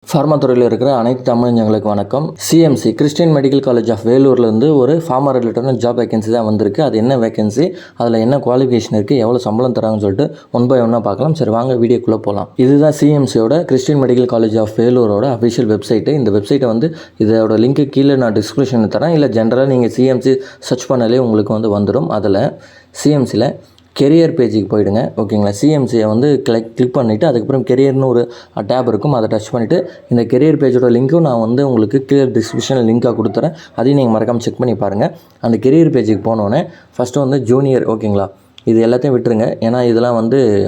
Pharma துறையில் இருக்கிற அனைத்து தமிழஞ்சங்களுக்கு வணக்கம். CMC Christian medical college of வேலூர்லேருந்து ஒரு ஃபார்மா ரிலேட்டடான ஜாப் வேகன்சி தான் வந்திருக்கு. அது என்ன வேகன்சி, அதில் என்ன குவாலிஃபிகேஷன் இருக்குது, எவ்வளோ சம்பளம் தராங்கன்னு சொல்லிட்டு ஒன் பை ஒன்னாக பார்க்கலாம். சரி வாங்க வீடியோக்குள்ளே போகலாம். இதுதான் சிஎம்சியோட கிறிஸ்டியன் மெடிக்கல் காலேஜ் ஆஃப் வேலூரோட அஃபிஷியல் வெப்சைட்டு. இந்த வெப்சைட்டை இதோட லிங்க்கு கீழே நான் டிஸ்கிரிப்ஷனில் தரேன். இல்லை ஜென்ரலாக நீங்கள் சிஎம்சி சர்ச் பண்ணாலே உங்களுக்கு வந்துடும். அதில் சிஎம்சியில் கெரியர் பேஜுக்கு போயிடுங்க. ஓகேங்களா, சிஎம்சியை கிளிக் பண்ணிவிட்டு அதுக்கப்புறம் கெரியர்னு ஒரு டேப் இருக்கும், அதை டச் பண்ணிவிட்டு இந்த கெரியர் பேஜோட லிங்க்கும் நான் உங்களுக்கு கிளியர் டிஸ்கிரிப்ஷனில் லிங்காக கொடுத்துறேன். அதையும் நீங்கள் மறக்காமல் செக் பண்ணி பாருங்கள். அந்த கெரியர் பேஜுக்கு போனோடனே ஃபஸ்ட்டு ஜூனியர், ஓகேங்களா, இது எல்லாத்தையும் விட்டுருங்க. ஏன்னா இதெல்லாம்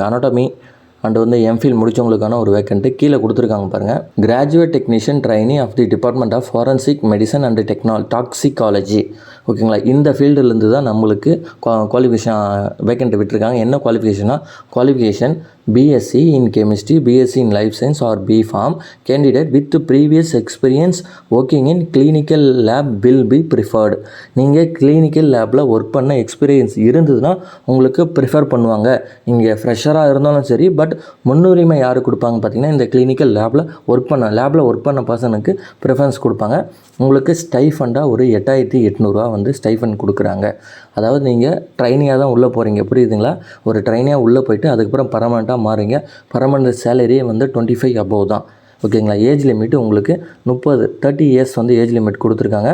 அனாட்டமி அண்டு எம்ஃபில் முடித்தவங்களுக்கான ஒரு வேக்கண்ட்டு கீழே கொடுத்துருக்காங்க பாருங்கள். Graduate technician trainee of the department of forensic medicine and toxicology. ஓகேங்களா, இந்த ஃபீல்டுலேருந்து தான் நம்மளுக்கு குவாலிஃபிகேஷன் வேக்கண்ட்டு விட்டுருக்காங்க. என்ன qualification BSc in chemistry, BSc in life science or BPharm candidate with previous experience working in clinical lab will be preferred. நீங்கள் clinical லேபில் work பண்ண எக்ஸ்பீரியன்ஸ் இருந்ததுன்னா உங்களுக்கு ப்ரிஃபர் பண்ணுவாங்க. நீங்கள் ஃப்ரெஷராக இருந்தாலும் சரி, பட் முன்னுரிமை யார் கொடுப்பாங்க பார்த்தீங்கன்னா, இந்த கிளினிக்கல் லேபில் ஒர்க் பண்ண பர்சனுக்கு ப்ரிஃபரன்ஸ் கொடுப்பாங்க. உங்களுக்கு ஸ்டைஃபண்டாக ஒரு 8800 ஸ்டைஃபண்ட் கொடுக்குறாங்க. அதாவது நீங்கள் ட்ரைனியாக தான் உள்ளே போகிறீங்க, புரியுதுங்களா? ஒரு ட்ரைனியாக உள்ளே போயிட்டு அதுக்கப்புறம் பர்மனெண்ட்டாக மாறுங்க. பர்மனெண்ட் சேலரியே 25 அபோவ் தான். ஓகேங்களா, ஏஜ் லிமிட்டு உங்களுக்கு 30 இயர்ஸ் ஏஜ் லிமிட் கொடுத்துருக்காங்க.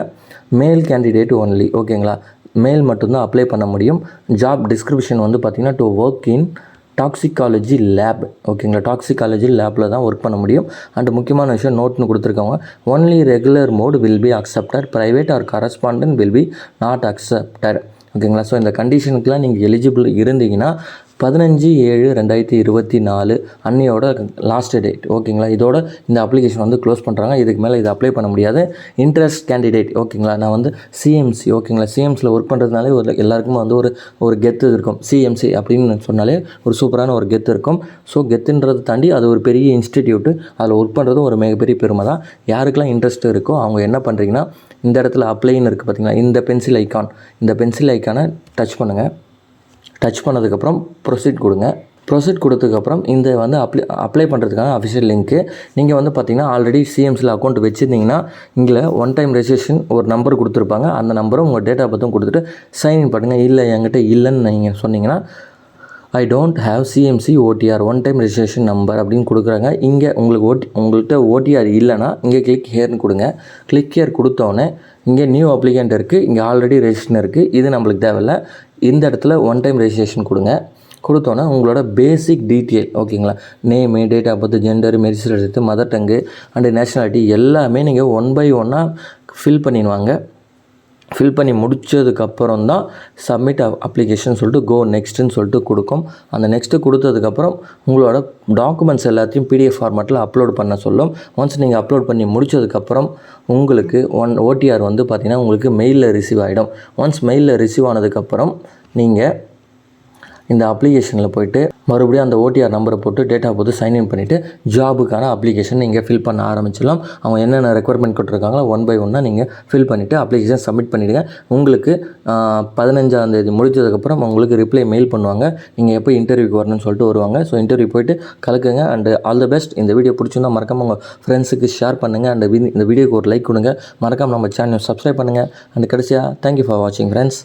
மேல் கேண்டிடேட் ஒன்லி. ஓகேங்களா, மேல் மட்டும்தான் அப்ளை பண்ண முடியும். ஜாப் டிஸ்கிரிப்ஷன் பார்த்திங்கன்னா to work in toxicology lab. ஓகேங்களா, டாக்ஸிகாலஜி லேபில் தான் ஒர்க் பண்ண முடியும். அண்ட் முக்கியமான விஷயம் நோட்னு கொடுத்துருக்காங்க. Only regular mode will be accepted, private or correspondent will be not accepted. ஓகேங்களா, ஸோ இந்த கண்டிஷனுக்குலாம் நீங்கள் எலிஜிபிள் இருந்தீங்கன்னா 15/7/2024 அன்னையோட லாஸ்ட் டேட். ஓகேங்களா, இதோட இந்த அப்ளிகேஷன் க்ளோஸ் பண்ணுறாங்க. இதுக்கு மேலே இதை அப்ளை பண்ண முடியாது. இன்ட்ரெஸ்ட் கேண்டிடேட், ஓகேங்களா, நான் சிஎம்சி, ஓகேங்களா, சிஎம்சியில் ஒர்க் பண்ணுறதுனாலே எல்லாருக்குமே ஒரு கெத்து இருக்கும். சிஎம்சி அப்படின்னு சொன்னாலே ஒரு சூப்பரான ஒரு கெத்து இருக்கும். ஸோ கெத்துன்றதை தாண்டி அது ஒரு பெரிய இன்ஸ்டிடியூட்டு, அதில் ஒர்க் பண்ணுறதும் ஒரு மிகப்பெரிய பெருமை தான். யாருக்கெல்லாம் இன்ட்ரெஸ்ட் இருக்கோ அவங்க என்ன பண்ணுறீங்கன்னா, இந்த இடத்துல அப்ளைன்னு இருக்குது பார்த்தீங்களா, இந்த பென்சில் ஐக்கானை டச் பண்ணுங்கள். டச் பண்ணதுக்கப்புறம் ப்ரொசீட் கொடுங்க. ப்ரொசீட் கொடுத்ததுக்கப்புறம் இந்த அப்ளை பண்ணுறதுக்கான அஃபிஷியல் லிங்க்கு நீங்கள் பார்த்தீங்கன்னா ஆல்ரெடி சிஎம்சியில் அக்கௌண்ட் வச்சுருந்தீங்கன்னா இங்கே ஒன் டைம் ரெஜிஸ்ட்ரேஷன் ஒரு நம்பர் கொடுத்துருப்பாங்க. அந்த நம்பரும் உங்கள் டேட் ஆஃப் பர்த்தும் கொடுத்துட்டு சைன்இன் பண்ணுங்கள். இல்லை என்கிட்ட இல்லைன்னு நீங்கள் சொன்னீங்கன்னா I don't have CMC OTR one time registration number அப்படின்னு கொடுக்குறாங்க. இங்கே உங்கள்கிட்ட ஓடிஆர் இல்லைனா இங்கே கிளிக் ஹியர்னு கொடுங்க. கிளிக் ஹியர் கொடுத்தோன்னே இங்கே நியூ அப்ளிகண்ட் இருக்குது, இங்கே ஆல்ரெடி ரெஜிஸ்ட்ரேஷன் இருக்குது. இது நம்மளுக்கு தேவையில்லை. இந்த இடத்துல ஒன் டைம் ரெஜிஸ்ட்ரேஷன் கொடுத்தோன்னே உங்களோட பேசிக் டீட்டெயில், ஓகேங்களா, name, date of birth, gender, marital, mother tongue and nationality எல்லாமே நீங்கள் ஒன் பை ஒன்னாக ஃபில் பண்ணிடுவாங்க. ஃபில் பண்ணி முடித்ததுக்கப்புறம் தான் சப்மிட் அப்ளிகேஷன் சொல்லிட்டு கோ நெக்ஸ்ட்டுன்னு சொல்லிட்டு கொடுக்கும். அந்த நெக்ஸ்ட்டு கொடுத்ததுக்கப்புறம் உங்களோட டாக்குமெண்ட்ஸ் எல்லாத்தையும் பிடிஎஃப் ஃபார்மேட்டில் அப்லோட் பண்ண சொல்லும். ஒன்ஸ் நீங்கள் அப்லோட் பண்ணி முடித்ததுக்கப்புறம் உங்களுக்கு ஓடிஆர் பார்த்திங்கன்னா உங்களுக்கு மெயிலில் ரிசீவ் ஆகிடும். ஒன்ஸ் மெயிலில் ரிசீவ் ஆனதுக்கப்புறம் நீங்கள் இந்த அப்ளிகேஷனில் போய்ட்டு மறுபடியும் அந்த ஓடிஆர் நம்பரை போட்டு டேட் ஆஃப் பர்த் சைன்இன் பண்ணிவிட்டு ஜாபுக்கான அப்ளிகேஷன் நீங்கள் ஃபில் பண்ண ஆரம்பிச்சிடலாம். அவங்க என்னென்ன ரெக்குவயர்மெண்ட் கொடுத்துருக்காங்களோ ஒன் பை ஒன்னாக நீங்கள் ஃபில் பண்ணிவிட்டு அப்ளிகேஷன் சப்மிட் பண்ணிவிடுங்க. உங்களுக்கு 15ஆம் தேதி முடிச்சதுக்கப்புறம் உங்களுக்கு ரிப்ளை மெயில் பண்ணுவாங்க. நீங்கள் எப்போ இன்டர்வியூக்கு வரணும்னு சொல்லிட்டு வருவாங்க. ஸோ இன்டர்வியூ போய்ட்டு கலக்குங்க. And all the best. இந்த வீடியோ பிடிச்சிருந்தால் மறக்காமல் உங்கள் ஃப்ரெண்ட்ஸுக்கு ஷேர் பண்ணுங்கள். அண்ட் இந்த வீடியோக்கு ஒரு லைக் கொடுங்க. மறக்காமல் நம்ம சேனல் சப்ஸ்கிரைப் பண்ணுங்கள். அண்ட் கடைசியாக தேங்க்யூ ஃபார் வாட்சிங் ஃப்ரெண்ட்ஸ்.